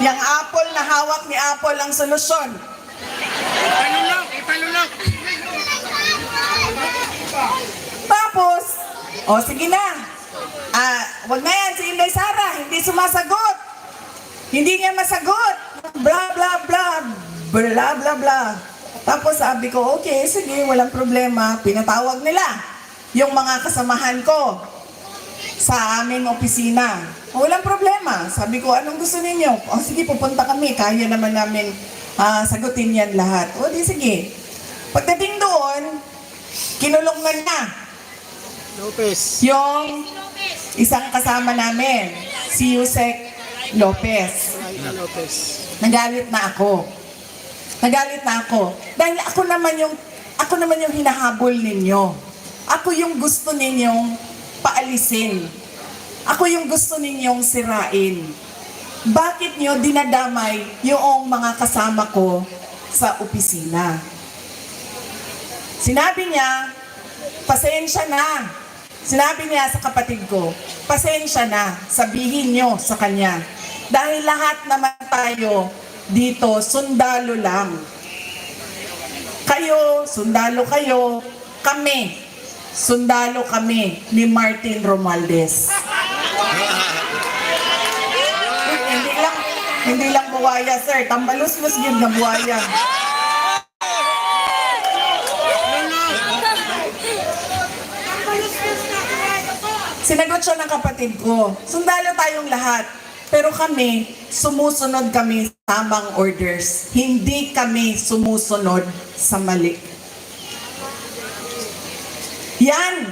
Yang Apple na hawak ni Apple ang solusyon. Ipalulok, ipalulok. Tapos, sige na. Wag na yan, si Inday Sara, hindi sumasagot. Hindi niya masagot. Blah, blah, blah. Blah, blah, blah. Tapos sabi ko, okay, sige, walang problema. Pinatawag nila yung mga kasamahan ko sa aming opisina. Walang problema. Sabi ko, anong gusto ninyo? Sige, pupunta kami. Kaya naman namin sagutin yan lahat. Di sige. Pagdating doon, kinulong na Lopez. yung isang kasama namin, si Yusek Lopez. Lopez. Nagalit na ako. Nagalit na ako. Dahil ako naman yung hinahabol ninyo. Ako yung gusto ninyong paalisin. Ako yung gusto ninyong sirain. Bakit nyo dinadamay yung mga kasama ko sa opisina? Sinabi niya, pasensya na. Sinabi niya sa kapatid ko, pasensya na, sabihin nyo sa kanya. Dahil lahat naman tayo dito, sundalo lang. Kayo, sundalo kayo, kami, sundalo kami ni Martin Romualdez. Hindi lang buwaya, sir. Tambalus-lus yun na buwaya. Sinagot siya ng kapatid ko, sundalo tayong lahat. Pero kami, sumusunod kami sa tamang orders. Hindi kami sumusunod sa mali. Yan!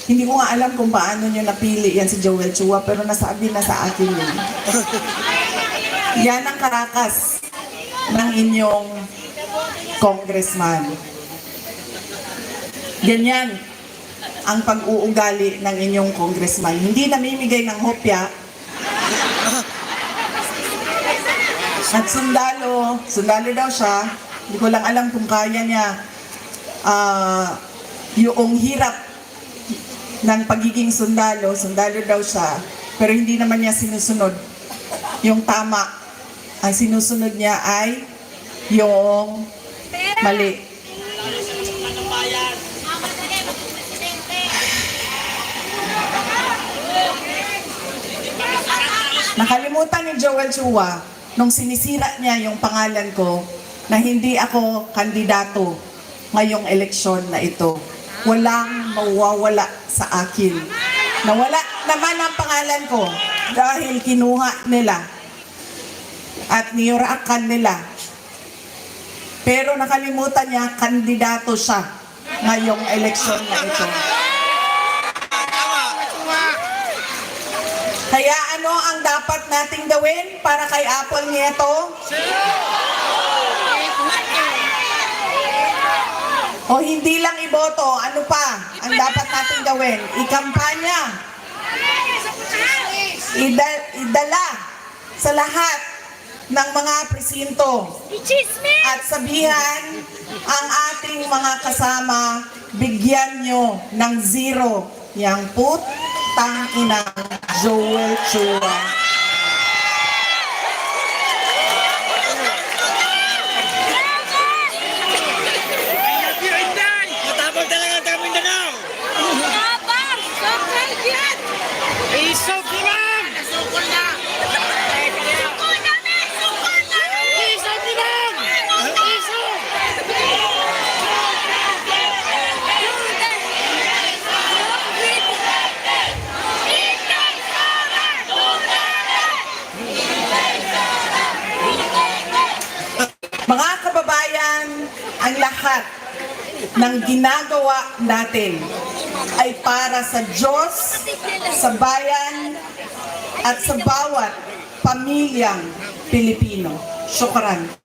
Hindi ko nga alam kung paano nyo napili yan si Joel Chua, pero nasabi na sa akin yun. Yan ang karakas ng inyong congressman. Ganyan ang pag-uugali ng inyong congressman. Hindi namimigay ng hopya. At sundalo daw siya. Hindi ko lang alam kung kaya niya yung hirap ng pagiging sundalo daw siya. Pero hindi naman niya sinusunod yung tama. Ang sinusunod niya ay yung mali. Nakalimutan ni Joel Chua nung sinisira niya yung pangalan ko na hindi ako kandidato ngayong eleksyon na ito. Walang mawawala sa akin. Nawala naman ang pangalan ko dahil kinuha nila at niyuraakan nila. Pero nakalimutan niya, kandidato siya ngayong eleksyon na ito. Kaya ano ang dapat nating gawin para kay Apple Nieto? O hindi lang iboto, ano pa ang dapat nating gawin? Ikampanya. Idala sa lahat ng mga presinto. At sabihan ang ating mga kasama, bigyan nyo ng 0 yang putang inang Joel Chua. Matapang talaga ang Mindanao. Abang! Sokol yan! Isok lang! Sokol na! Sokol kami! Sokol kami! Isok lang! Isok! Mga kababayan, ang lahat ng ginagawa natin ay para sa Diyos, sa bayan, at sa bawat pamilyang Pilipino. Syukran.